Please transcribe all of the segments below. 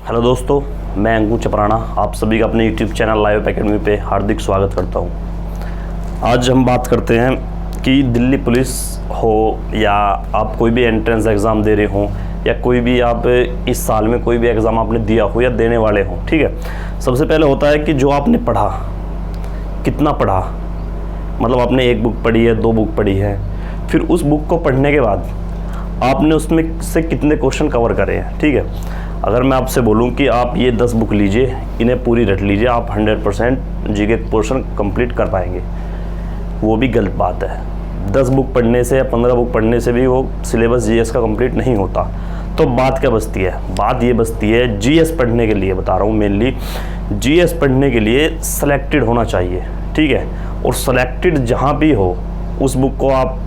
Hello दोस्तों, मैं अंकुर चपराना आप सभी का अपने यूट्यूब चैनल लाइव एकेडमी पे हार्दिक स्वागत करता हूं। आज हम बात करते हैं कि दिल्ली पुलिस हो या आप कोई भी एंट्रेंस एग्ज़ाम दे रहे हो या कोई भी आप इस साल में कोई भी एग्ज़ाम आपने दिया हो या देने वाले हो, ठीक है। सबसे पहले होता है कि जो आपने पढ़ा, कितना पढ़ा, मतलब आपने एक बुक पढ़ी है, 2 बुक पढ़ी है, फिर उस बुक को पढ़ने के बाद आपने उसमें से कितने क्वेश्चन कवर करे हैं, ठीक है। अगर मैं आपसे बोलूं कि आप ये 10 बुक लीजिए, इन्हें पूरी रट लीजिए, आप 100% जीके पोर्शन कंप्लीट कर पाएंगे, वो भी गलत बात है। 10 बुक पढ़ने से या 15 बुक पढ़ने से भी वो सिलेबस जीएस का कंप्लीट नहीं होता। तो बात क्या बचती है? बात ये बचती है जीएस पढ़ने के लिए, बता रहा हूँ मेनली जीएस पढ़ने के लिए सेलेक्टेड होना चाहिए, ठीक है। और सेलेक्टेड जहाँ भी हो उस बुक को आप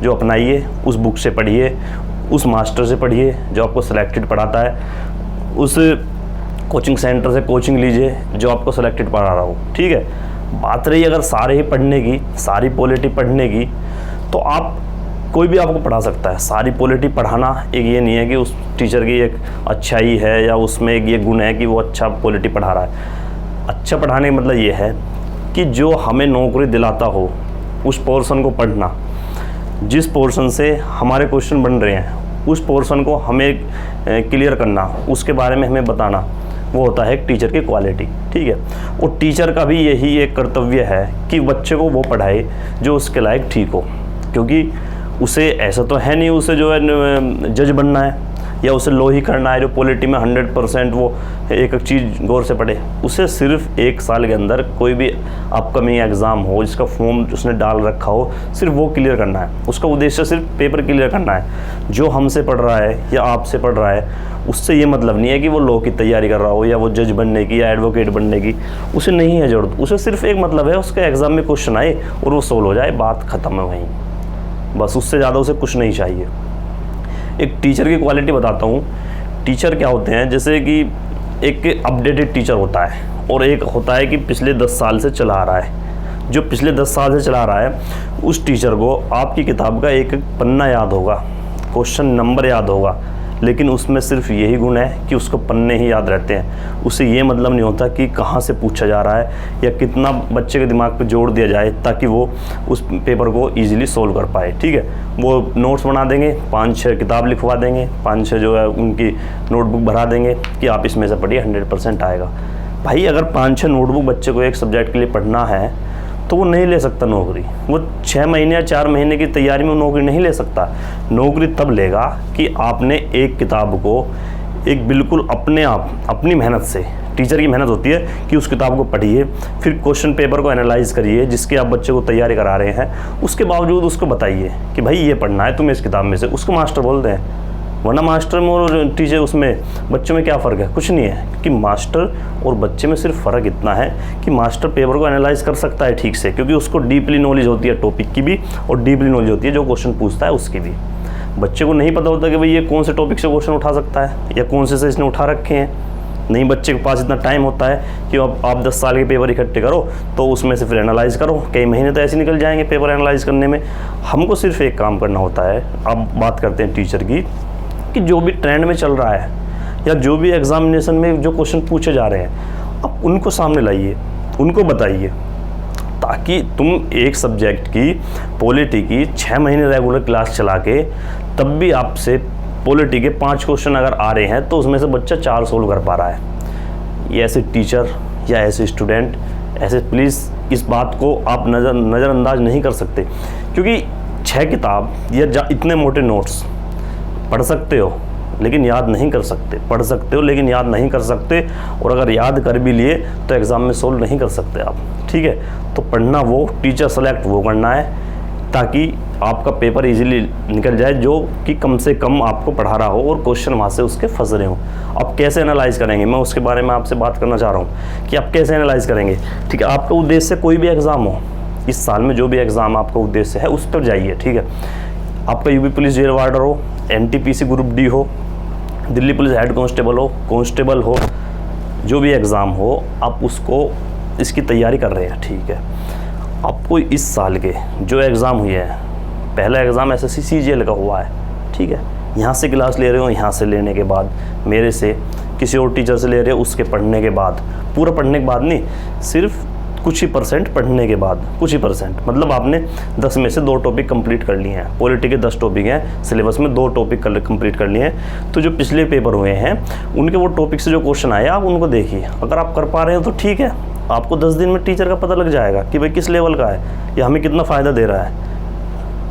जो अपनाइए, उस बुक से पढ़िए, उस मास्टर से पढ़िए जो आपको सेलेक्टेड पढ़ाता है, उस कोचिंग सेंटर से कोचिंग लीजिए जो आपको सेलेक्टेड पढ़ा रहा हो, ठीक है। बात रही अगर सारे ही पढ़ने की, सारी पॉलिटी पढ़ने की, तो आप कोई भी आपको पढ़ा सकता है। सारी पॉलिटी पढ़ाना एक ये नहीं है कि उस टीचर की एक अच्छाई है या उसमें एक ये गुण है कि वो अच्छा पॉलिटी पढ़ा रहा है। अच्छा पढ़ाने का मतलब ये है कि जो हमें नौकरी दिलाता हो उस पोर्शन को पढ़ना, जिस पोर्शन से हमारे क्वेश्चन बन रहे हैं उस पोर्शन को हमें क्लियर करना, उसके बारे में हमें बताना, वो होता है एक टीचर की क्वालिटी, ठीक है। और टीचर का भी यही एक कर्तव्य है कि बच्चे को वो पढ़ाए जो उसके लायक ठीक हो, क्योंकि उसे ऐसा तो है नहीं उसे जो है जज बनना है या उसे लो ही करना है जो पॉलिटी में 100% वो एक एक चीज़ गौर से पढ़े। उसे सिर्फ 1 साल के अंदर कोई भी अपकमिंग एग्ज़ाम हो जिसका फॉर्म उसने डाल रखा हो, सिर्फ वो क्लियर करना है। उसका उद्देश्य सिर्फ पेपर क्लियर करना है। जो हमसे पढ़ रहा है या आपसे पढ़ रहा है उससे ये मतलब नहीं है कि वो लॉ की तैयारी कर रहा हो या वो जज बनने की या एडवोकेट बनने की, उसे नहीं है ज़रूरत। उसे सिर्फ एक मतलब है उसके एग्ज़ाम में क्वेश्चन आए और वो सोल्व हो जाए, बात ख़त्म है वहीं, बस। उससे ज़्यादा उसे कुछ नहीं चाहिए। एक टीचर की क्वालिटी बताता हूँ। टीचर क्या होते हैं, जैसे कि एक अपडेटेड टीचर होता है और एक होता है कि पिछले 10 साल से चला आ रहा है। जो पिछले 10 साल से चला आ रहा है उस टीचर को आपकी किताब का एक एक पन्ना याद होगा, क्वेश्चन नंबर याद होगा, लेकिन उसमें सिर्फ यही गुण है कि उसको पन्ने ही याद रहते हैं। उसे ये मतलब नहीं होता कि कहाँ से पूछा जा रहा है या कितना बच्चे के दिमाग पे जोड़ दिया जाए ताकि वो उस पेपर को ईजिली सोल्व कर पाए, ठीक है। वो नोट्स बना देंगे, 5-6 किताब लिखवा देंगे, 5-6 जो है उनकी नोटबुक भरा देंगे कि आप इसमें से पढ़िए 100% आएगा। भाई अगर 5-6 नोटबुक बच्चे को एक सब्जेक्ट के लिए पढ़ना है तो वो नहीं ले सकता नौकरी। वो 6 महीने या 4 महीने की तैयारी में नौकरी नहीं ले सकता। नौकरी तब लेगा कि आपने एक किताब को एक बिल्कुल अपने आप अपनी मेहनत से, टीचर की मेहनत होती है कि उस किताब को पढ़िए, फिर क्वेश्चन पेपर को एनालाइज करिए जिसके आप बच्चे को तैयारी करा रहे हैं, उसके बावजूद उसको बताइए कि भाई ये पढ़ना है तुम्हें इस किताब में से, उसको मास्टर बोलते हैं। वरना मास्टर में और टीचर उसमें बच्चों में क्या फ़र्क है? कुछ नहीं है। कि मास्टर और बच्चे में सिर्फ फ़र्क इतना है कि मास्टर पेपर को एनालाइज कर सकता है ठीक से, क्योंकि उसको डीपली नॉलेज होती है टॉपिक की भी और डीपली नॉलेज होती है जो क्वेश्चन पूछता है उसकी भी। बच्चे को नहीं पता होता कि भाई ये कौन से टॉपिक से क्वेश्चन उठा सकता है या कौन से इसने उठा रखे हैं। नहीं, बच्चे के पास इतना टाइम होता है कि आप 10 साल के पेपर इकट्ठे करो तो उसमें से फिर एनालाइज करो। कई महीने तो ऐसे निकल जाएंगे पेपर एनालाइज करने में। हमको सिर्फ एक काम करना होता है। अब बात करते हैं टीचर की, कि जो भी ट्रेंड में चल रहा है या जो भी एग्जामिनेशन में जो क्वेश्चन पूछे जा रहे हैं आप उनको सामने लाइए, उनको बताइए, ताकि तुम एक सब्जेक्ट की पॉलिटी की 6 महीने रेगुलर क्लास चला के तब भी आपसे पॉलिटी के 5 क्वेश्चन अगर आ रहे हैं तो उसमें से बच्चा 4 सोल्व कर पा रहा है। ये ऐसे टीचर या ऐसे स्टूडेंट ऐसे प्लीज़ इस बात को आप नज़रअंदाज नहीं कर सकते, क्योंकि 6 किताब या इतने मोटे नोट्स पढ़ सकते हो लेकिन याद नहीं कर सकते, पढ़ सकते हो लेकिन याद नहीं कर सकते, और अगर याद कर भी लिए तो एग्ज़ाम में सोल्व नहीं कर सकते आप, ठीक है। तो पढ़ना वो, टीचर सेलेक्ट वो करना है ताकि आपका पेपर इजीली निकल जाए, जो कि कम से कम आपको पढ़ा रहा हो और क्वेश्चन वहाँ से उसके फंस रहे हो। आप कैसे एनालाइज करेंगे, मैं उसके बारे में आपसे बात करना चाह रहा हूँ कि आप कैसे एनालाइज करेंगे, ठीक है। आपका उद्देश्य कोई भी एग्ज़ाम हो, इस साल में जो भी एग्ज़ाम आपका उद्देश्य है उस पर जाइए, ठीक है। आपका यूपी पुलिस जेल वार्डर हो, एनटीपीसी ग्रुप डी हो, दिल्ली पुलिस हेड कांस्टेबल हो, जो भी एग्ज़ाम हो आप उसको इसकी तैयारी कर रहे हैं, ठीक है। आपको इस साल के जो एग्ज़ाम हुए हैं, पहला एग्ज़ाम एसएससी सीजीएल का हुआ है, ठीक है। यहाँ से क्लास ले रहे हो, यहाँ से लेने के बाद मेरे से किसी और टीचर से ले रहे हो उसके पढ़ने के बाद, पूरा पढ़ने के बाद नहीं, सिर्फ कुछ ही % पढ़ने के बाद, कुछ ही %। मतलब आपने 10 में से 2 टॉपिक कंप्लीट कर लिए हैं। पॉलिटी के 10 टॉपिक हैं, सिलेबस में 2 टॉपिक कंप्लीट कर लिए हैं। तो जो पिछले पेपर हुए हैं उनके वो टॉपिक से जो क्वेश्चन आए आप उनको देखिए। अगर आप कर पा रहे हो तो ठीक है, आपको 10 दिन में टीचर का पता लग जाएगा कि भाई किस लेवल का है या हमें कितना फ़ायदा दे रहा है।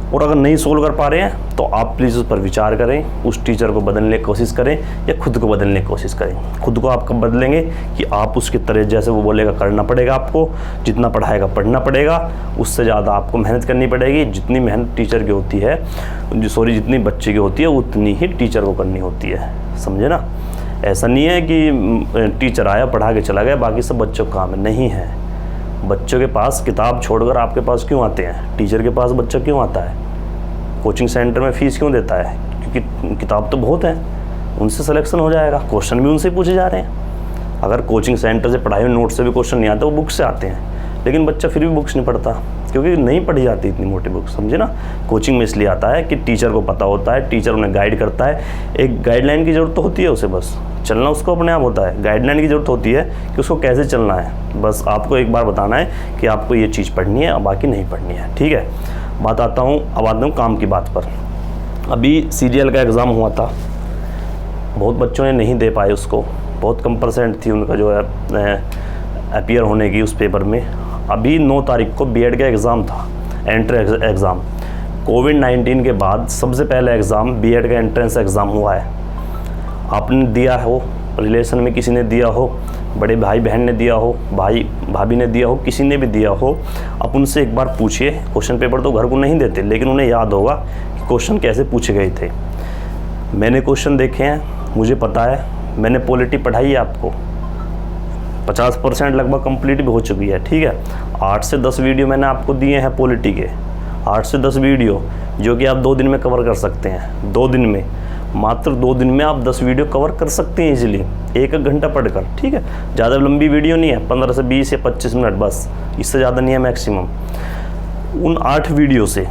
और अगर नहीं सोल्व कर पा रहे हैं तो आप प्लीज़ उस पर विचार करें, उस टीचर को बदलने की कोशिश करें या खुद को बदलने की कोशिश करें। खुद को आप कब बदलेंगे कि आप उसकी तरह जैसे वो बोलेगा करना पड़ेगा, आपको जितना पढ़ाएगा पढ़ना पड़ेगा, उससे ज़्यादा आपको मेहनत करनी पड़ेगी। जितनी मेहनत टीचर की होती है, जितनी बच्चे की होती है उतनी ही टीचर को करनी होती है, समझे ना। ऐसा नहीं है कि टीचर आया पढ़ा के चला गया, बाकी सब बच्चों का काम है, नहीं है। बच्चों के पास किताब छोड़कर आपके पास क्यों आते हैं? टीचर के पास बच्चा क्यों आता है? कोचिंग सेंटर में फ़ीस क्यों देता है? क्योंकि किताब तो बहुत है, उनसे सिलेक्शन हो जाएगा, क्वेश्चन भी उनसे पूछे जा रहे हैं। अगर कोचिंग सेंटर से पढ़ाए हुए नोट से भी क्वेश्चन नहीं आते, वो बुक से आते हैं, लेकिन बच्चा फिर भी बुक्स नहीं पढ़ता क्योंकि नहीं पढ़ी जाती इतनी मोटी बुक, समझे ना। कोचिंग में इसलिए आता है कि टीचर को पता होता है, टीचर उन्हें गाइड करता है। एक गाइडलाइन की ज़रूरत तो होती है उसे, बस चलना उसको अपने आप होता है। गाइडलाइन की ज़रूरत होती है कि उसको कैसे चलना है, बस आपको एक बार बताना है कि आपको ये चीज़ पढ़नी है और बाकी नहीं पढ़नी है, ठीक है। अब आता हूँ काम की बात पर। अभी सीरियल का एग्ज़ाम हुआ था, बहुत बच्चों ने नहीं दे पाए उसको, बहुत कम % थी उनका जो है अपीयर होने की उस पेपर में। अभी 9 तारीख को बीएड का एग्ज़ाम था, एंट्रेंस एग्ज़ाम। कोविड-19 के बाद सबसे पहला एग्ज़ाम बीएड का एंट्रेंस एग्ज़ाम हुआ है। आपने दिया हो, रिलेशन में किसी ने दिया हो, बड़े भाई बहन ने दिया हो, भाई भाभी ने दिया हो, किसी ने भी दिया हो, आप उनसे एक बार पूछिए। क्वेश्चन पेपर तो घर को नहीं देते, लेकिन उन्हें याद होगा कि क्वेश्चन कैसे पूछे गए थे। मैंने क्वेश्चन देखे हैं, मुझे पता है, मैंने पॉलिटी पढ़ाई है आपको, 50% लगभग कंप्लीट भी हो चुकी है, ठीक है। 8 से 10 वीडियो मैंने आपको दिए हैं पॉलिटी के, 8 से 10 वीडियो जो कि आप 2 दिन में कवर कर सकते हैं। 2 दिन में, मात्र 2 दिन में आप 10 वीडियो कवर कर सकते हैं इजीली, 1-1 घंटा पढ़कर, ठीक है। ज़्यादा लंबी वीडियो नहीं है, 15 से 20 या 25 मिनट बस, इससे ज़्यादा नहीं है मैक्सिमम। उन 8 वीडियो से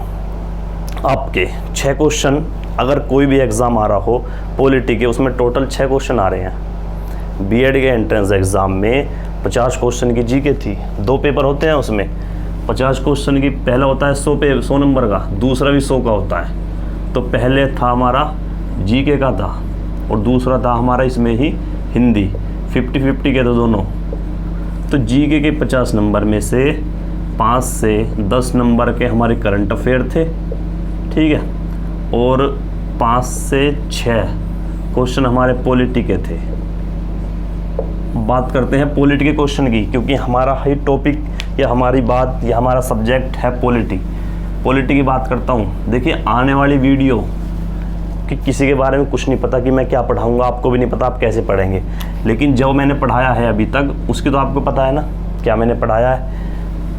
आपके 6 क्वेश्चन, अगर कोई भी एग्ज़ाम आ रहा हो पॉलिटी के, उसमें टोटल 6 क्वेश्चन आ रहे हैं। बीएड के एंट्रेंस एग्ज़ाम में 50 क्वेश्चन की जीके थी, 2 पेपर होते हैं उसमें। 50 क्वेश्चन की, पहला होता है 100 नंबर का, दूसरा भी 100 का होता है। तो पहले था हमारा जीके का था और दूसरा था हमारा इसमें ही हिंदी, 50-50 के तो दोनों। तो जीके के 50 नंबर में से 5 से 10 नंबर के हमारे करंट अफेयर थे, ठीक है, और 5 से 6 क्वेश्चन हमारे पॉलिटी के थे। बात करते हैं पॉलिटी के क्वेश्चन की, क्योंकि हमारा ही टॉपिक या हमारी बात या हमारा सब्जेक्ट है पॉलिटी। पॉलिटी की बात करता हूँ। देखिए, आने वाली वीडियो कि किसी के बारे में कुछ नहीं पता कि मैं क्या पढ़ाऊँगा, आपको भी नहीं पता आप कैसे पढ़ेंगे, लेकिन जो मैंने पढ़ाया है अभी तक उसकी तो आपको पता है ना क्या मैंने पढ़ाया है।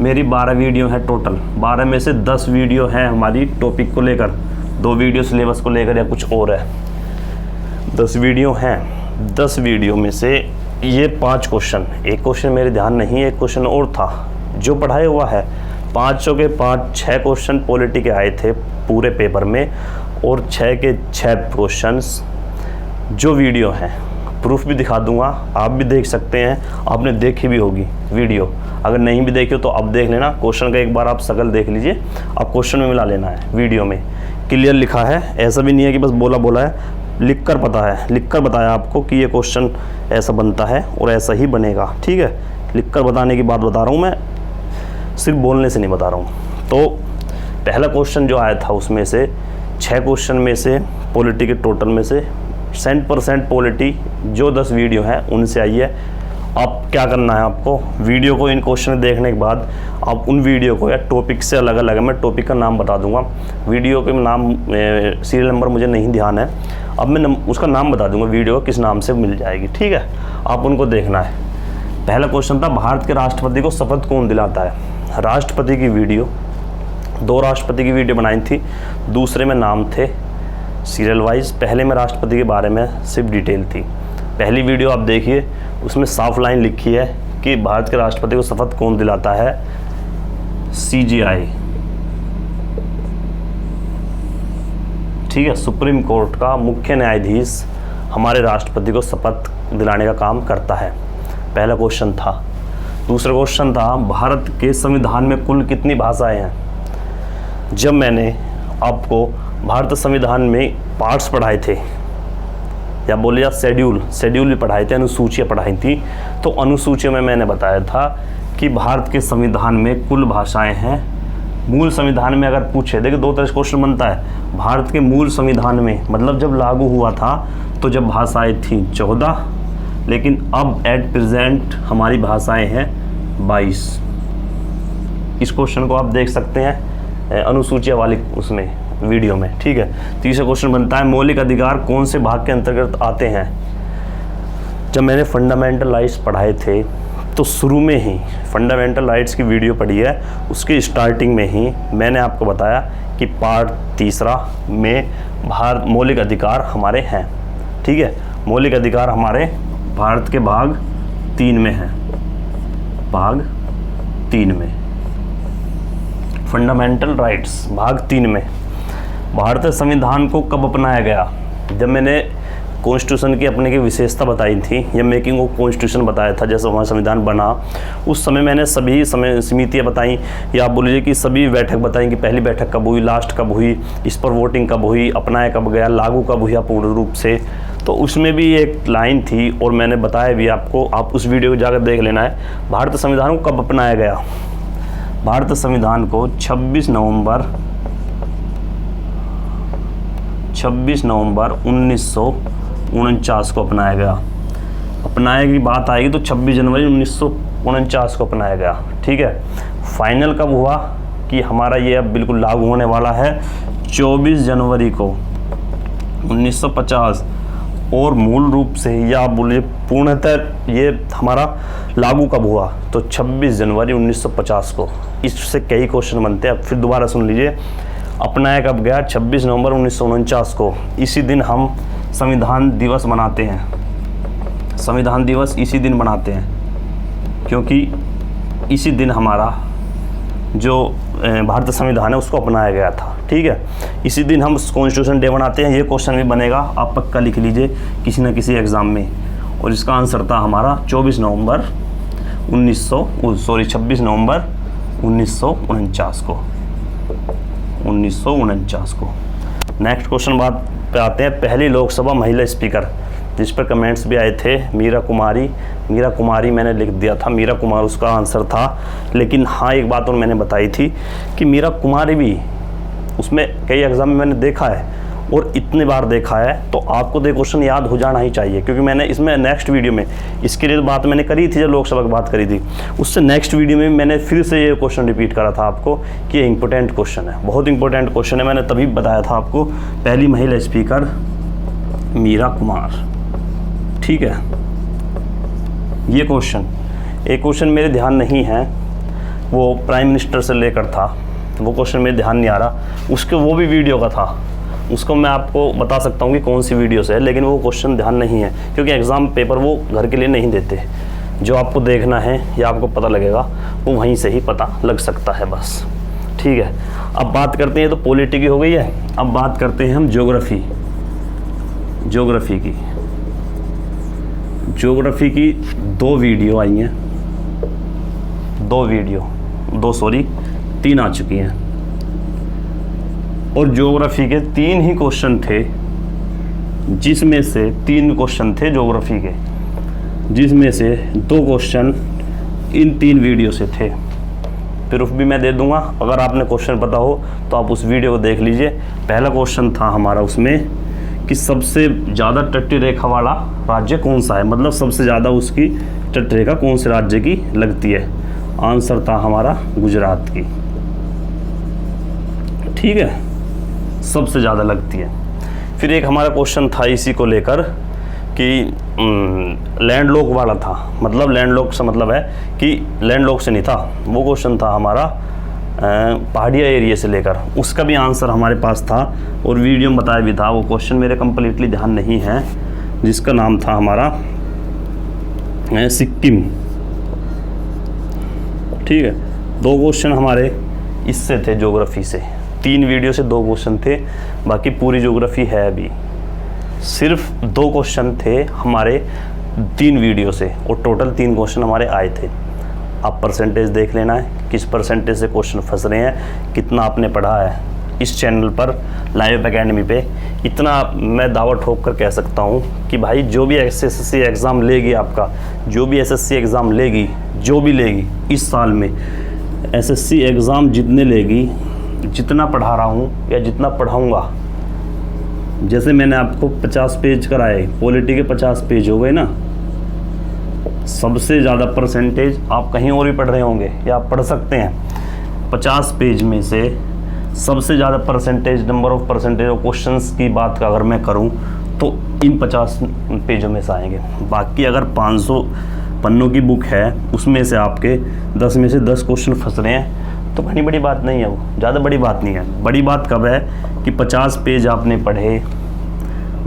मेरी 12 वीडियो है टोटल, 12 में से 10 वीडियो है हमारी टॉपिक को लेकर, 2 वीडियो सिलेबस को लेकर या कुछ और है। 10 वीडियो हैं, 10 वीडियो में से ये 5 क्वेश्चन, एक क्वेश्चन मेरे ध्यान नहीं, एक क्वेश्चन और था जो पढ़ाया हुआ है। 5 के 5 6 क्वेश्चन पॉलिटी के आए थे पूरे पेपर में, और 6 के 6 क्वेश्चंस जो वीडियो हैं, प्रूफ भी दिखा दूंगा, आप भी देख सकते हैं, आपने देखी भी होगी वीडियो। अगर नहीं भी देखी हो तो अब देख लेना, क्वेश्चन का एक बार आप शकल देख लीजिए, आप क्वेश्चन में मिला लेना है। वीडियो में क्लियर लिखा है, ऐसा भी नहीं है कि बस बोला है, लिख कर पता है, लिख कर बताया आपको कि ये क्वेश्चन ऐसा बनता है और ऐसा ही बनेगा, ठीक है। लिख कर बताने की बात बता रहा हूँ मैं, सिर्फ बोलने से नहीं बता रहा हूँ। तो पहला क्वेश्चन जो आया था उसमें से 6 क्वेश्चन में से पॉलिटी के टोटल में से 100% पॉलिटी जो 10 वीडियो हैं उनसे आई है। आप क्या करना है, आपको वीडियो को इन क्वेश्चन देखने के बाद आप उन वीडियो को या टॉपिक से अलग अलग है, मैं टॉपिक का नाम बता दूंगा, वीडियो के नाम सीरियल नंबर मुझे नहीं ध्यान है, अब मैं उसका नाम बता दूंगा, वीडियो किस नाम से मिल जाएगी, ठीक है। आप उनको देखना है। पहला क्वेश्चन था भारत के राष्ट्रपति को शपथ कौन दिलाता है। राष्ट्रपति की वीडियो, 2 राष्ट्रपति की वीडियो बनाई थी, दूसरे में नाम थे सीरियल वाइज, पहले में राष्ट्रपति के बारे में सिर्फ डिटेल थी। पहली वीडियो आप देखिए, उसमें साफ लाइन लिखी है कि भारत के राष्ट्रपति को शपथ कौन दिलाता है, CJI, ठीक है, सुप्रीम कोर्ट का मुख्य न्यायाधीश हमारे राष्ट्रपति को शपथ दिलाने का काम करता है। पहला क्वेश्चन था। दूसरा क्वेश्चन था भारत के संविधान में कुल कितनी भाषाएं हैं। जब मैंने आपको भारत संविधान में पार्ट्स पढ़ाए थे, या बोलिए शेड्यूल भी पढ़ाए थे, अनुसूचियाँ पढ़ाई थी, तो अनुसूचियों में मैंने बताया था कि भारत के संविधान में कुल भाषाएं हैं। मूल संविधान में अगर पूछे, देखिए 2 तरह से क्वेश्चन बनता है। भारत के मूल संविधान में मतलब जब लागू हुआ था तो जब भाषाएं थी 14, लेकिन अब एट प्रेजेंट हमारी भाषाएं हैं 22। इस क्वेश्चन को आप देख सकते हैं अनुसूचिया वाली उसमें वीडियो में, ठीक है। तीसरा क्वेश्चन बनता है मौलिक अधिकार कौन से भाग के अंतर्गत आते हैं। जब मैंने फंडामेंटल राइट्स पढ़ाए थे तो शुरू में ही फंडामेंटल राइट्स की वीडियो पढ़ी है, उसके स्टार्टिंग में ही मैंने आपको बताया कि पार्ट 3 में मौलिक अधिकार हमारे हैं, ठीक है। मौलिक अधिकार हमारे भारत के भाग 3 में हैं, भाग 3 में फंडामेंटल राइट्स भाग 3 में। भारतीय संविधान को कब अपनाया गया। जब मैंने कॉन्स्टिट्यूशन की अपने की विशेषता बताई थी या मेकिंग ऑफ कॉन्स्टिट्यूशन बताया था, जैसे हमारा संविधान बना उस समय मैंने सभी समय समितियाँ बताई, या आप बोलिए कि सभी बैठक बताई कि पहली बैठक कब हुई, लास्ट कब हुई, इस पर वोटिंग कब हुई, अपनाया कब गया, लागू कब हुआ पूर्ण रूप से। तो उसमें भी एक लाइन थी और मैंने बताया भी आपको, आप उस वीडियो को जाकर देख लेना है। भारत संविधान को कब अपनाया गया। भारत संविधान को 26 नवंबर 1949 को अपनाया गया। अपनाने की बात आएगी तो 26 जनवरी 1949 को अपनाया गया, ठीक है। फाइनल कब हुआ कि हमारा ये अब बिल्कुल लागू होने वाला है 24 जनवरी को 1950, और मूल रूप से या आप बोलिए पूर्णतः ये हमारा लागू कब हुआ तो 26 जनवरी 1950 को। इससे कई क्वेश्चन बनते हैं, अब फिर दोबारा सुन लीजिए। अपनाया कब गया 26 नवंबर 1949 को। इसी दिन हम संविधान दिवस मनाते हैं। संविधान दिवस इसी दिन मनाते हैं क्योंकि इसी दिन हमारा जो भारतीय संविधान है उसको अपनाया गया था, ठीक है। इसी दिन हम कॉन्स्टिट्यूशन डे मनाते हैं। ये क्वेश्चन भी बनेगा, आप पक्का लिख लीजिए किसी न किसी एग्ज़ाम में। और इसका आंसर था हमारा 26 नवंबर 1949 को। 1949 को। नेक्स्ट क्वेश्चन बात पे आते हैं। पहली लोकसभा महिला स्पीकर, जिस पर कमेंट्स भी आए थे, मीरा कुमारी मैंने लिख दिया था, मीरा कुमार उसका आंसर था। लेकिन हाँ, एक बात और मैंने बताई थी कि मीरा कुमारी भी उसमें कई एग्जाम में मैंने देखा है और इतने बार देखा है, तो आपको तो क्वेश्चन याद हो जाना ही चाहिए, क्योंकि मैंने इसमें नेक्स्ट वीडियो में इसके लिए बात मैंने करी थी, जब लोकसभा की बात करी थी, उससे नेक्स्ट वीडियो में मैंने फिर से ये क्वेश्चन रिपीट करा था आपको कि ये इंपॉर्टेंट क्वेश्चन है, बहुत इंपॉर्टेंट क्वेश्चन है। मैंने तभी बताया था आपको, पहली महिला स्पीकर मीरा कुमार, ठीक है। ये क्वेश्चन मेरे ध्यान नहीं है, वो प्राइम मिनिस्टर से लेकर था, वो क्वेश्चन मेरे ध्यान नहीं आ रहा, उसके वो भी वीडियो का था, उसको मैं आपको बता सकता हूँ कि कौन सी वीडियो से है, लेकिन वो क्वेश्चन ध्यान नहीं है क्योंकि एग्ज़ाम पेपर वो घर के लिए नहीं देते। जो आपको देखना है या आपको पता लगेगा वो वहीं से ही पता लग सकता है, बस, ठीक है। अब बात करते हैं, तो पॉलिटी की हो गई है, अब बात करते हैं हम ज्योग्राफी की। ज्योग्राफी की 2 वीडियो आई हैं, 3 आ चुकी हैं, और ज्योग्राफी के 3 ही क्वेश्चन थे, जिसमें से 3 क्वेश्चन थे ज्योग्राफी के, जिसमें से 2 क्वेश्चन इन 3 वीडियो से थे। प्रूफ भी मैं दे दूंगा, अगर आपने क्वेश्चन पता हो तो आप उस वीडियो को देख लीजिए। पहला क्वेश्चन था हमारा उसमें कि सबसे ज़्यादा तटीय रेखा वाला राज्य कौन सा है, मतलब सबसे ज़्यादा उसकी तटीय रेखा कौन से राज्य की लगती है। आंसर था हमारा गुजरात की, ठीक है, सबसे ज़्यादा लगती है। फिर एक हमारा क्वेश्चन था इसी को लेकर कि लैंडलॉक वाला था, मतलब लैंडलॉक से मतलब है कि लैंडलॉक से नहीं था, वो क्वेश्चन था हमारा पहाड़िया एरिया से लेकर, उसका भी आंसर हमारे पास था और वीडियो में बताया भी था। वो क्वेश्चन मेरे कंप्लीटली ध्यान नहीं है, जिसका नाम था हमारा सिक्किम, ठीक है। 2 क्वेश्चन हमारे इससे थे, ज्योग्राफी से। 3 वीडियो से 2 क्वेश्चन थे, बाकी पूरी ज्योग्राफी है अभी। सिर्फ 2 क्वेश्चन थे हमारे 3 वीडियो से, और टोटल 3 क्वेश्चन हमारे आए थे। आप परसेंटेज देख लेना है, किस परसेंटेज से क्वेश्चन फंस रहे हैं, कितना आपने पढ़ा है। इस चैनल पर लाइव एकेडमी पे इतना मैं दावा ठोक कर कह सकता हूँ कि भाई जो भी एसएससी एग्ज़ाम लेगी, आपका जो भी एसएससी एग्ज़ाम लेगी, जो भी लेगी इस साल में एसएससी एग्ज़ाम जितने लेगी, जितना पढ़ा रहा हूँ या जितना पढ़ाऊँगा, जैसे मैंने आपको 50 पेज कराए, पॉलिटी के 50 पेज हो गए ना, सबसे ज़्यादा परसेंटेज आप कहीं और भी पढ़ रहे होंगे या आप पढ़ सकते हैं। 50 पेज में से सबसे ज़्यादा percentage, number of percentage of questions की बात का अगर मैं करूं तो इन 50 पेजों में से आएंगे। बाकी अगर 500 पन्नों की बुक है, उसमें से आपके 10 में से 10 क्वेश्चन फंस रहे हैं तो बड़ी बड़ी बात नहीं है, वो ज़्यादा बड़ी बात नहीं है। बड़ी बात कब है कि 50 पेज आपने पढ़े,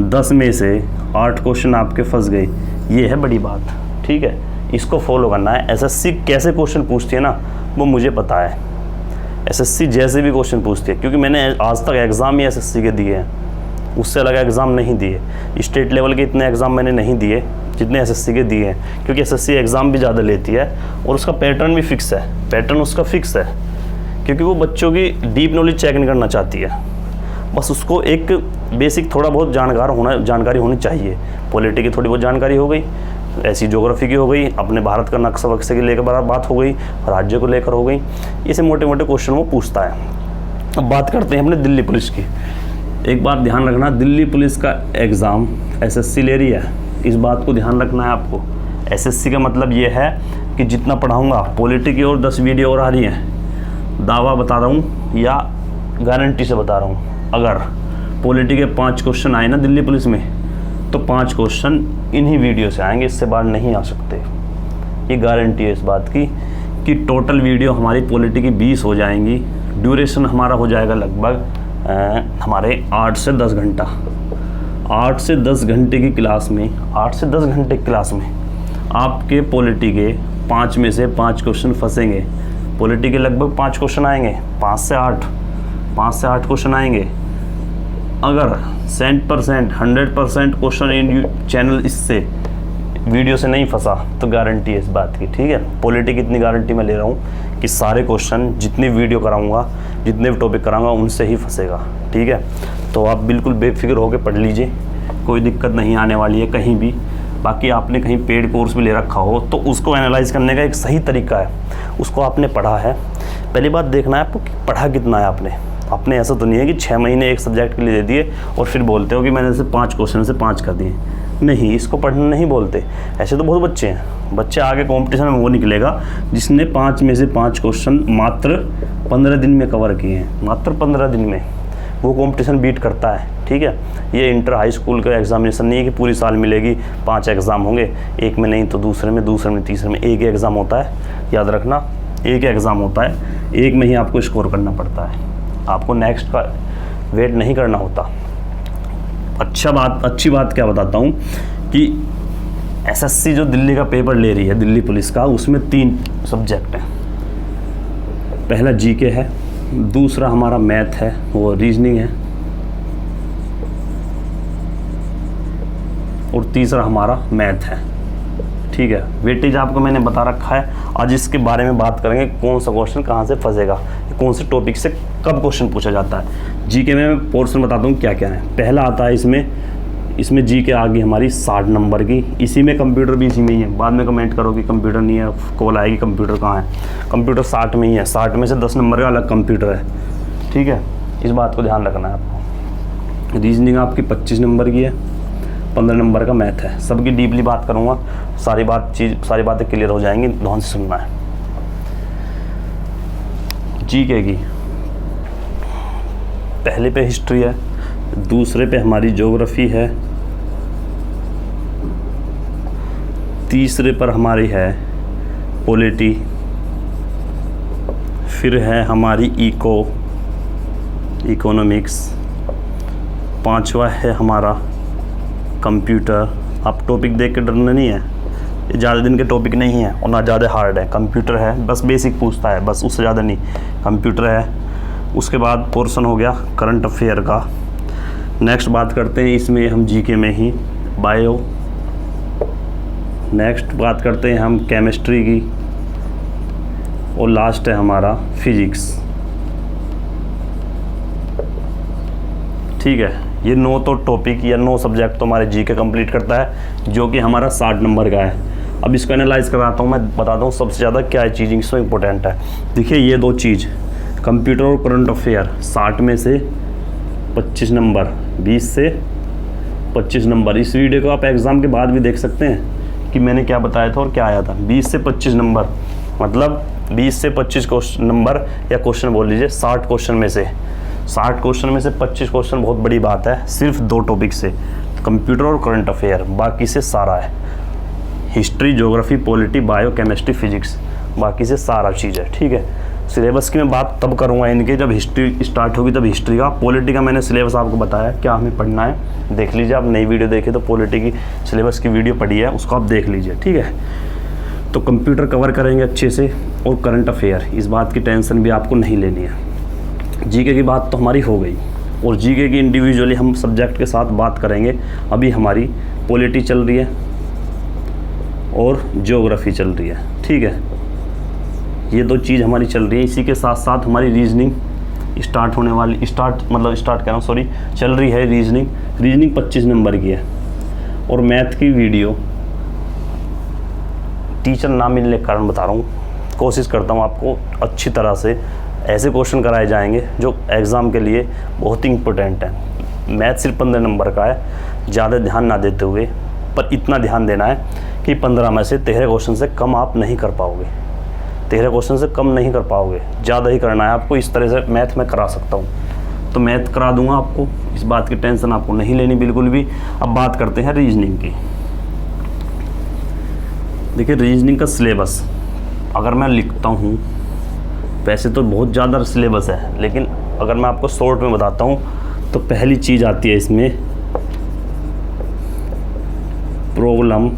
10 में से 8 क्वेश्चन आपके फंस गए, ये है बड़ी बात। ठीक है, इसको फॉलो करना है। एसएससी कैसे क्वेश्चन पूछती है ना, वो मुझे पता है। एसएससी जैसे भी क्वेश्चन पूछती है, क्योंकि मैंने आज तक एग्ज़ाम ही एसएससी के दिए हैं, उससे अलग एग्ज़ाम नहीं दिए। स्टेट लेवल के इतने एग्ज़ाम मैंने नहीं दिए जितने एसएससी के दिए हैं, क्योंकि एसएससी एग्ज़ाम भी ज़्यादा लेती है और उसका पैटर्न भी फिक्स है। पैटर्न उसका फिक्स है क्योंकि वो बच्चों की डीप नॉलेज चेक नहीं करना चाहती है, बस उसको एक बेसिक थोड़ा बहुत जानकारी होनी चाहिए। पॉलिटी की थोड़ी बहुत जानकारी हो गई, ऐसी ज्योग्राफी की हो गई, अपने भारत का नक्शा वक्शे की लेकर बात हो गई, राज्य को लेकर हो गई, ऐसे मोटे मोटे क्वेश्चन वो पूछता है। अब बात करते हैं अपने दिल्ली पुलिस की। एक बात ध्यान रखना, दिल्ली पुलिस का एग्ज़ाम एसएससी ले रही है, इस बात को ध्यान रखना है आपको। एसएससी का मतलब ये है कि जितना पढ़ाऊँगा, पॉलिटी की और 10 वीडियो और आ रही हैं, दावा बता रहा हूँ या गारंटी से बता रहा हूँ, अगर पॉलिटी के 5 क्वेश्चन आए ना दिल्ली पुलिस में, तो 5 क्वेश्चन इन्हीं वीडियो से आएंगे, इससे बाहर नहीं आ सकते। ये गारंटी है इस बात की कि टोटल वीडियो हमारी पॉलिटी की 20 हो जाएंगी। ड्यूरेशन हमारा हो जाएगा लगभग हमारे 8 से 10 घंटा। 8 से 10 घंटे की क्लास में, 8 से 10 घंटे की क्लास में आपके पॉलिटी के 5 में से 5 क्वेश्चन फंसेंगे। पॉलिटी के लगभग 5 क्वेश्चन आएंगे, 5 से 8 क्वेश्चन आएंगे। अगर 100% क्वेश्चन इन चैनल इससे वीडियो से नहीं फंसा तो गारंटी है इस बात की। ठीक है, पॉलिटी की इतनी गारंटी मैं ले रहा हूँ कि सारे क्वेश्चन जितने वीडियो कराऊंगा, जितने भी टॉपिक कराऊंगा, उनसे ही फंसेगा। ठीक है, तो आप बिल्कुल बेफिक्र होकर पढ़ लीजिए, कोई दिक्कत नहीं आने वाली है कहीं भी। बाकी आपने कहीं पेड कोर्स भी ले रखा हो तो उसको एनालाइज करने का एक सही तरीका है, उसको आपने पढ़ा है। पहली बात देखना है आपको कि पढ़ा कितना है आपने ऐसा तो नहीं है कि 6 महीने एक सब्जेक्ट के लिए दे दिए और फिर बोलते हो कि मैंने से 5 क्वेश्चन से 5 कर दिए। नहीं, इसको पढ़ना नहीं बोलते। ऐसे तो बहुत बच्चे हैं, बच्चे आगे कंपटीशन में वो निकलेगा जिसने 5 में से 5 क्वेश्चन मात्र 15 दिन में कवर किए हैं। मात्र 15 दिन में वो कंपटीशन बीट करता है। ठीक है, ये इंटर हाई स्कूल का एग्जामिनेशन नहीं है कि पूरी साल मिलेगी, 5 एग्ज़ाम होंगे, एक में नहीं तो दूसरे में, तीसरे में। एक ही एग्ज़ाम होता है, याद रखना, एक एग्ज़ाम होता है, एक में ही आपको स्कोर करना पड़ता है, आपको नेक्स्ट का वेट नहीं करना होता। अच्छी बात क्या बताता हूँ कि एसएससी जो दिल्ली का पेपर ले रही है, दिल्ली पुलिस का, उसमें 3 सब्जेक्ट हैं। पहला जीके है, दूसरा हमारा मैथ है, वो रीजनिंग है, और तीसरा हमारा मैथ है। ठीक है, वेटेज आपको मैंने बता रखा है। आज इसके बारे में बात करेंगे, कौन सा क्वेश्चन कहाँ से फंसेगा, कौन से टॉपिक से कब क्वेश्चन पूछा जाता है। जीके में मैं पोर्शन बताता हूँ क्या क्या है। पहला आता है इसमें जीके आ गई हमारी 60 नंबर की। इसी में कंप्यूटर भी इसी में ही है। बाद में कमेंट करो कि कंप्यूटर नहीं है, कॉल आएगी कंप्यूटर कहाँ है। कंप्यूटर 60 में ही है, 60 में से 10 नंबर का अलग कंप्यूटर है। ठीक है, इस बात को ध्यान रखना है आपको। रीजनिंग आपकी 25 नंबर की है, 15 नंबर का मैथ है। सबकी डीपली बात करूँगा, सारी बातें क्लियर हो जाएंगी, ध्यान से सुनना है। जीके की पहले पे हिस्ट्री है, दूसरे पे हमारी ज्योग्राफी है, तीसरे पर हमारी है पॉलिटी, फिर है हमारी इकोनॉमिक्स, 5वां है हमारा कंप्यूटर। आप टॉपिक देख के डरना नहीं है, ये ज़्यादा दिन के टॉपिक नहीं है और ना ज़्यादा हार्ड है। कंप्यूटर है, बस बेसिक पूछता है, बस उससे ज़्यादा नहीं। कंप्यूटर है, उसके बाद पोर्शन हो गया करंट अफेयर का। नेक्स्ट बात करते हैं इसमें हम जीके में ही बायो, नेक्स्ट बात करते हैं हम केमिस्ट्री की, और लास्ट है हमारा फिजिक्स। ठीक है, ये 9 तो टॉपिक या 9 सब्जेक्ट तो हमारे जी के कंप्लीट करता है, जो कि हमारा 60 नंबर का है। अब इसको एनालाइज कराता हूँ, मैं बताता हूँ सबसे ज़्यादा क्या चीज़ इसमें इंपॉर्टेंट है। देखिए ये 2 चीज़, कंप्यूटर और करंट अफेयर, 60 में से 25 नंबर, 20 से 25 नंबर। इस वीडियो को आप एग्ज़ाम के बाद भी देख सकते हैं कि मैंने क्या बताया था और क्या आया था। 20 से 25 नंबर मतलब 20 से 25 क्वेश्चन नंबर, या क्वेश्चन बोल लीजिए 60 क्वेश्चन में से 25 क्वेश्चन बहुत बड़ी बात है। सिर्फ 2 टॉपिक से, कंप्यूटर और करंट अफेयर, बाकी से सारा है। History, geography, polity, bio, chemistry, physics, बाकी से सारा चीज़ है। ठीक है, सिलेबस की मैं बात तब करूँगा इनके जब हिस्ट्री स्टार्ट होगी, तब हिस्ट्री का। पॉलिटी का मैंने सिलेबस आपको बताया क्या हमें पढ़ना है, देख लीजिए। आप नई वीडियो देखे तो पॉलिटी की सिलेबस की वीडियो पढ़ी है, उसको आप देख लीजिए। ठीक है, तो कंप्यूटर कवर करेंगे अच्छे से, और करंट अफेयर, इस बात की टेंशन भी आपको नहीं लेनी है। जीके की बात तो हमारी हो गई, और जीके की इंडिविजुअली हम सब्जेक्ट के साथ बात करेंगे। अभी हमारी पॉलिटी चल रही है और ज्योग्राफी चल रही है। ठीक है, ये 2 चीज़ हमारी चल रही है। इसी के साथ साथ हमारी रीजनिंग स्टार्ट होने वाली, स्टार्ट कह रहा हूँ, सॉरी, चल रही है रीजनिंग 25 नंबर की है। और मैथ की वीडियो टीचर ना मिलने के कारण बता रहा हूँ, कोशिश करता हूँ आपको अच्छी तरह से ऐसे क्वेश्चन कराए जाएंगे जो एग्ज़ाम के लिए बहुत ही इम्पोर्टेंट है। मैथ सिर्फ 15 नंबर का है, ज़्यादा ध्यान ना देते हुए, पर इतना ध्यान देना है कि 15 में से 13 क्वेश्चन से कम आप नहीं कर पाओगे। 13 क्वेश्चन से कम नहीं कर पाओगे, ज़्यादा ही करना है आपको। इस तरह से मैथ में करा सकता हूँ, तो मैथ करा दूंगा आपको, इस बात की टेंशन आपको नहीं लेनी बिल्कुल भी। अब बात करते हैं रीजनिंग की। देखिए रीजनिंग का सिलेबस अगर मैं लिखता हूँ, वैसे तो बहुत ज़्यादा सिलेबस है, लेकिन अगर मैं आपको शॉर्ट में बताता हूँ तो पहली चीज़ आती है इसमें प्रॉब्लम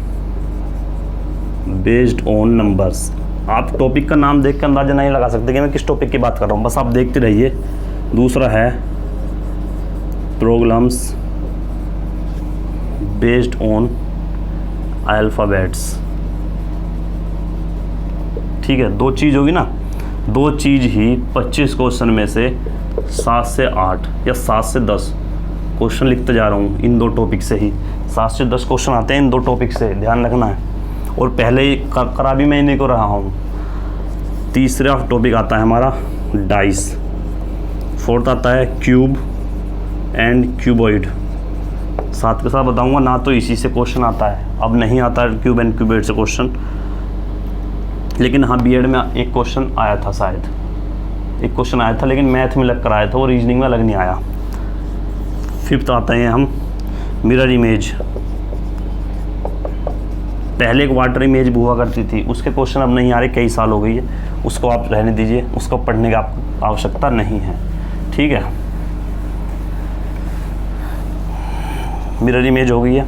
बेस्ड ऑन नंबर्स। आप टॉपिक का नाम देख कर अंदाजा नहीं लगा सकते कि मैं किस टॉपिक की बात कर रहा हूँ, बस आप देखते रहिए। दूसरा है प्रॉब्लम्स बेस्ड ऑन अल्फ़ाबेट्स। ठीक है, 2 चीज़ होगी ना, 2 चीज़ ही 25 क्वेश्चन में से 7 से 8 या 7 से 10 क्वेश्चन लिखते जा रहा हूँ इन 2 टॉपिक से ही। 7 से 10 क्वेश्चन आते हैं इन 2 टॉपिक से, ध्यान रखना है। और पहले ही करा भी मैं इन्हीं को रहा हूँ। तीसरा टॉपिक आता है हमारा डाइस, 4th आता है क्यूब एंड क्यूबॉइड। साथ के साथ बताऊँगा ना, तो इसी से क्वेश्चन आता है, अब नहीं आता है क्यूब एंड क्यूबॉइड से क्वेश्चन, लेकिन हाँ बीएड में एक क्वेश्चन आया था, शायद एक क्वेश्चन आया था, लेकिन मैथ में लग कर आया था, वो रीजनिंग में अलग नहीं आया। 5th आते हैं हम मिरर इमेज। पहले एक वाटर इमेज हुआ करती थी, उसके क्वेश्चन अब नहीं आ रहे, कई साल हो गई है, उसको आप रहने दीजिए, उसको पढ़ने की आवश्यकता नहीं है। ठीक है, मिरर इमेज हो गई है।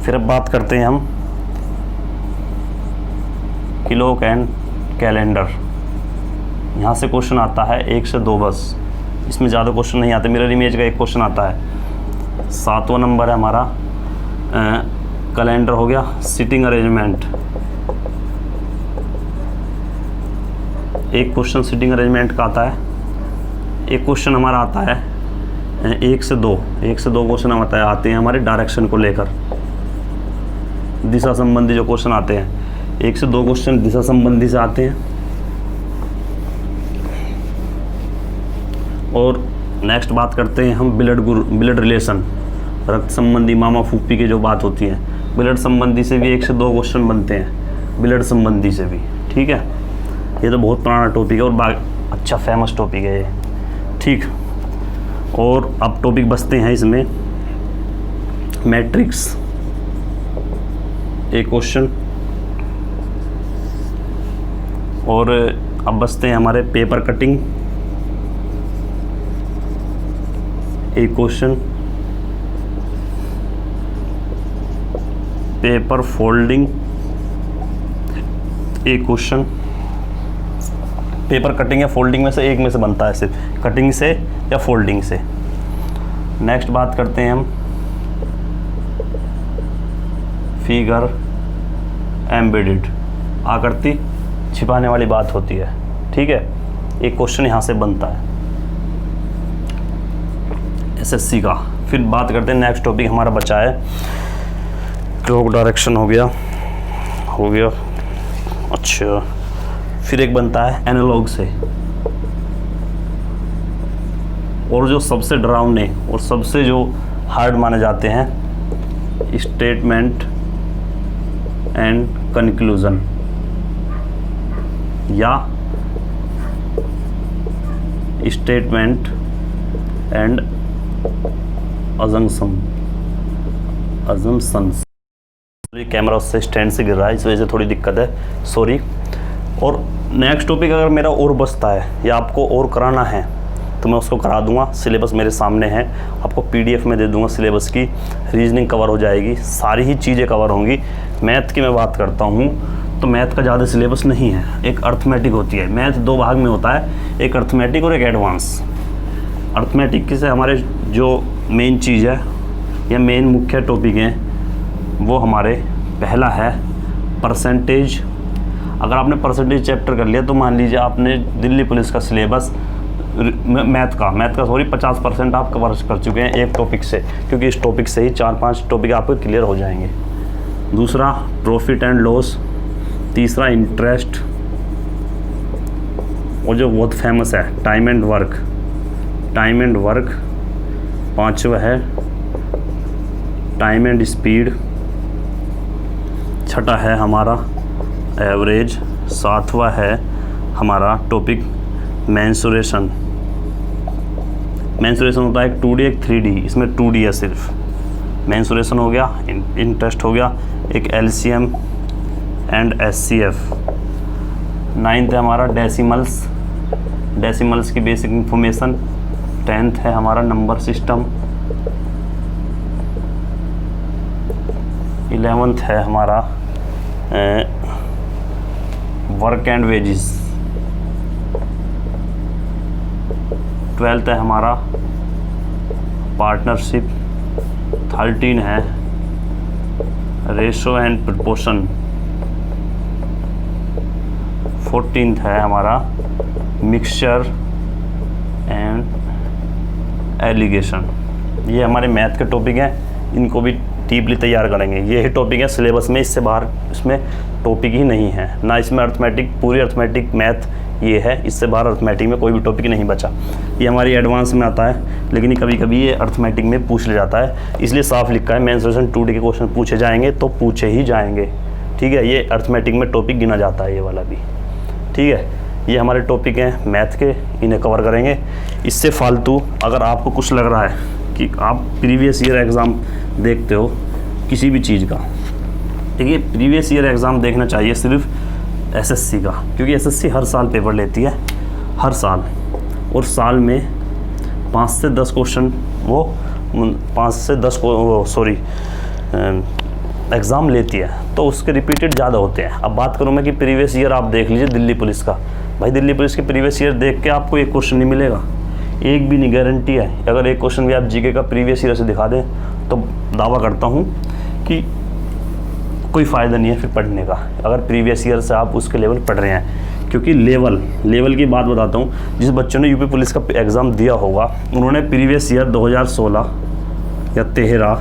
फिर अब बात करते हैं हम किलो एंड कैलेंडर। यहाँ से क्वेश्चन आता है 1 से 2 बस, इसमें ज़्यादा क्वेश्चन नहीं आते। मिरर इमेज का एक क्वेश्चन आता है। 7वां नंबर है हमारा कैलेंडर हो गया, सिटिंग अरेंजमेंट। एक क्वेश्चन सिटिंग अरेंजमेंट का आता है। एक क्वेश्चन हमारा आता है 1 से 2 क्वेश्चन आते हैं हमारे डायरेक्शन को लेकर, दिशा संबंधी जो क्वेश्चन आते हैं, 1 से 2 क्वेश्चन दिशा संबंधी से आते हैं। और नेक्स्ट बात करते हैं हम ब्लड रिलेशन, रक्त संबंधी, मामा फूफी की जो बात होती है, ब्लड संबंधी से भी 1 से 2 क्वेश्चन बनते हैं, ब्लड संबंधी से भी। ठीक है, ये तो बहुत पुराना टॉपिक है और अच्छा फेमस टॉपिक है ये। ठीक, और अब टॉपिक बचते हैं इसमें मैट्रिक्स, एक क्वेश्चन, और अब बचते हैं हमारे पेपर कटिंग, एक क्वेश्चन, पेपर फोल्डिंग, एक क्वेश्चन। पेपर कटिंग या फोल्डिंग में से एक में से बनता है, सिर्फ कटिंग से या फोल्डिंग से। नेक्स्ट बात करते हैं हम फिगर एम्बेडेड, आकृति छिपाने वाली बात होती है। ठीक है, एक क्वेश्चन यहाँ से बनता है एसएससी का। फिर बात करते हैं, नेक्स्ट टॉपिक हमारा बचा है क्लॉक डायरेक्शन हो गया। अच्छा, फिर एक बनता है एनालॉग से, और जो सबसे डरावने और सबसे जो हार्ड माने जाते हैं, स्टेटमेंट एंड कंक्लूजन या स्टेटमेंट एंड अजम्पशंस। कैमरा उससे स्टैंड से गिर रहा है, इस वजह से थोड़ी दिक्कत है, सॉरी। और नेक्स्ट टॉपिक अगर मेरा और बचता है या आपको और कराना है तो मैं उसको करा दूंगा। सिलेबस मेरे सामने है, आपको पीडीएफ में दे दूंगा सिलेबस की। रीजनिंग कवर हो जाएगी, सारी ही चीज़ें कवर होंगी। मैथ की मैं बात करता हूँ तो मैथ का ज़्यादा सिलेबस नहीं है, एक अर्थमेटिक होती है। मैथ दो भाग में होता है, एक अर्थमेटिक और एक एडवांस। अर्थमेटिक से हमारे जो मेन चीज़ है या मेन मुख्य टॉपिक हैं वो हमारे पहला है परसेंटेज। अगर आपने परसेंटेज चैप्टर कर लिया तो मान लीजिए आपने दिल्ली पुलिस का सिलेबस मैथ का 50% आप कवर कर चुके हैं एक टॉपिक से, क्योंकि इस टॉपिक से ही 4-5 टॉपिक आपके क्लियर हो जाएंगे। दूसरा प्रॉफिट एंड लॉस, तीसरा इंटरेस्ट, और जो बहुत फेमस है टाइम एंड वर्क, पांचवा है टाइम एंड स्पीड, छठा है हमारा एवरेज, सातवां है हमारा टॉपिक मेंसुरेशन। मेंसुरेशन होता है एक 2D एक 3D, इसमें 2D है सिर्फ। मेंसुरेशन हो गया, इंटरेस्ट हो गया, एक LCM एंड SCF। 9th है हमारा डेसिमल्स की बेसिक इंफॉर्मेशन। 10th है हमारा नंबर सिस्टम। 11th है हमारा वर्क एंड वेजेस। 12th है हमारा पार्टनरशिप। 13 है रेशो एंड प्रपोर्शन। 14th है हमारा मिक्सचर एंड एलिगेशन। ये हमारे मैथ के टॉपिक हैं, इनको भी डीपली तैयार करेंगे। ये ही टॉपिक है सिलेबस में, इससे बाहर इसमें टॉपिक ही नहीं है ना। इसमें अर्थमेटिक, पूरी अर्थमेटिक मैथ ये है, इससे बाहर अर्थमेटिक में कोई भी टॉपिक नहीं बचा। ये हमारी एडवांस में आता है, लेकिन कभी कभी ये अर्थमेटिक में पूछ लिया जाता है, इसलिए साफ लिखा है मेंसुरेशन 2D के क्वेश्चन पूछे जाएंगे तो पूछे ही जाएंगे। ठीक है, ये अर्थमेटिक में टॉपिक गिना जाता है, ये वाला भी। ठीक है, ये हमारे टॉपिक हैं मैथ के, इन्हें कवर करेंगे। इससे फालतू अगर आपको कुछ लग रहा है कि आप प्रीवियस ईयर एग्ज़ाम देखते हो किसी भी चीज़ का, ठीक है, प्रीवियस ईयर एग्ज़ाम देखना चाहिए सिर्फ एसएससी का, क्योंकि एसएससी हर साल पेपर लेती है, हर साल। और साल में 5 से 10 क्वेश्चन एग्ज़ाम लेती है, तो उसके रिपीटेड ज़्यादा होते हैं। अब बात करूँ मैं कि प्रीवियस ईयर आप देख लीजिए दिल्ली पुलिस का, भाई दिल्ली पुलिस के प्रीवियस ईयर देख के आपको एक क्वेश्चन नहीं मिलेगा, एक भी नहीं, गारंटी है। अगर एक क्वेश्चन भी आप जीके का प्रीवियस ईयर से दिखा दें तो दावा करता हूँ कि कोई फ़ायदा नहीं है फिर पढ़ने का, अगर प्रीवियस ईयर से आप उसके लेवल पढ़ रहे हैं। क्योंकि लेवल की बात बताता हूँ, जिस बच्चों ने यूपी पुलिस का एग्ज़ाम दिया होगा उन्होंने प्रीवियस ईयर 2016 या 13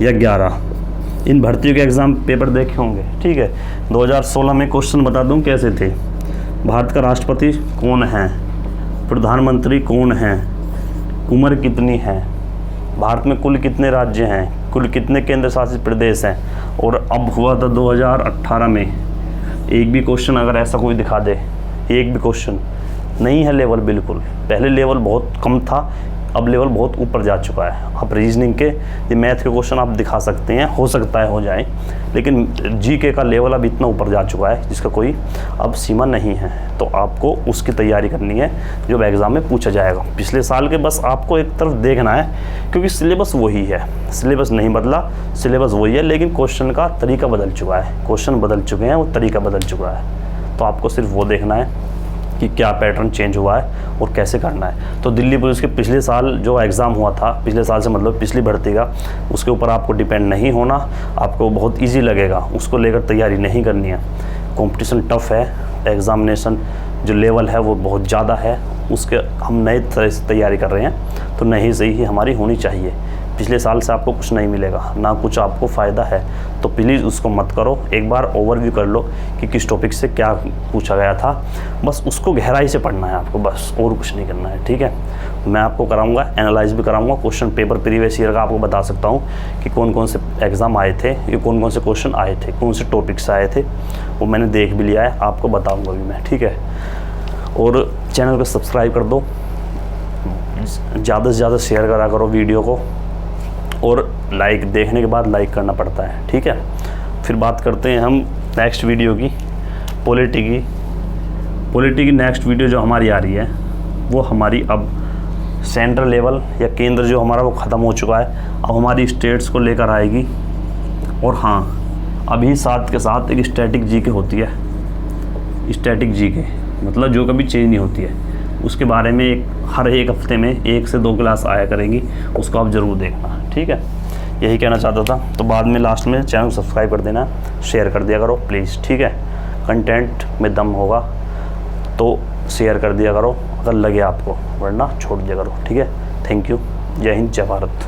या 11 इन भर्तियों के एग्ज़ाम पेपर देखे होंगे। ठीक है, 2016 में क्वेश्चन बता दूँ कैसे थे। भारत का राष्ट्रपति कौन है, प्रधानमंत्री कौन है, उम्र कितनी है, भारत में कुल कितने राज्य हैं, कुल कितने केंद्र शासित प्रदेश हैं। और अब हुआ था 2018 में, एक भी क्वेश्चन अगर ऐसा कोई दिखा दे, एक भी क्वेश्चन नहीं है लेवल बिल्कुल। पहले लेवल बहुत कम था, अब लेवल बहुत ऊपर जा चुका है। आप रीजनिंग के, ये मैथ के क्वेश्चन आप दिखा सकते हैं, हो सकता है हो जाए, लेकिन जीके का लेवल अब इतना ऊपर जा चुका है जिसका कोई अब सीमा नहीं है। तो आपको उसकी तैयारी करनी है जो एग्ज़ाम में पूछा जाएगा पिछले साल के। बस आपको एक तरफ देखना है, क्योंकि सिलेबस वही है, सिलेबस नहीं बदला, सिलेबस वही है, लेकिन क्वेश्चन का तरीका बदल चुका है, क्वेश्चन बदल चुके हैं, वो तरीका बदल चुका है। तो आपको सिर्फ वो देखना है कि क्या पैटर्न चेंज हुआ है और कैसे करना है। तो दिल्ली पुलिस के पिछले साल जो एग्ज़ाम हुआ था, पिछले साल से मतलब पिछली भर्ती का, उसके ऊपर आपको डिपेंड नहीं होना, आपको बहुत ईजी लगेगा, उसको लेकर तैयारी नहीं करनी है। कंपटीशन टफ है, एग्ज़ामिनेशन जो लेवल है वो बहुत ज़्यादा है, उसके हम नए तरह से तैयारी कर रहे हैं, तो नई से ही हमारी होनी चाहिए। पिछले साल से आपको कुछ नहीं मिलेगा, ना कुछ आपको फ़ायदा है, तो प्लीज़ उसको मत करो। एक बार ओवरव्यू कर लो कि किस टॉपिक से क्या पूछा गया था, बस उसको गहराई से पढ़ना है आपको, बस और कुछ नहीं करना है, ठीक है। मैं आपको कराऊंगा, एनालाइज भी कराऊंगा, क्वेश्चन पेपर प्रीवियस ईयर का आपको बता सकता हूँ कि कौन कौन से एग्ज़ाम आए थे, ये कौन कौन से क्वेश्चन आए थे, कौन से टॉपिक्स आए थे, वो मैंने देख भी लिया है, आपको बताऊँगा भी मैं, ठीक है। और चैनल को सब्सक्राइब कर दो, ज़्यादा से ज़्यादा शेयर करा करो वीडियो को, और लाइक देखने के बाद लाइक करना पड़ता है, ठीक है। फिर बात करते हैं हम नेक्स्ट वीडियो की, पॉलिटी की नेक्स्ट वीडियो जो हमारी आ रही है वो हमारी अब सेंट्रल लेवल या केंद्र जो हमारा वो ख़त्म हो चुका है, अब हमारी स्टेट्स को लेकर आएगी। और हाँ, अभी साथ के साथ एक स्टैटिक जीके होती है, स्टैटिक जीके मतलब जो कभी चेंज नहीं होती है, उसके बारे में हर एक हफ्ते में 1 से 2 क्लास आया करेंगी, उसको आप ज़रूर देखना, ठीक है। यही कहना चाहता था। तो बाद में लास्ट में चैनल को सब्सक्राइब कर देना, शेयर कर दिया करो प्लीज़, ठीक है। कंटेंट में दम होगा तो शेयर कर दिया करो अगर लगे आपको, वरना छोड़ दिया करो, ठीक है। Thank you. जय हिंद, जय भारत।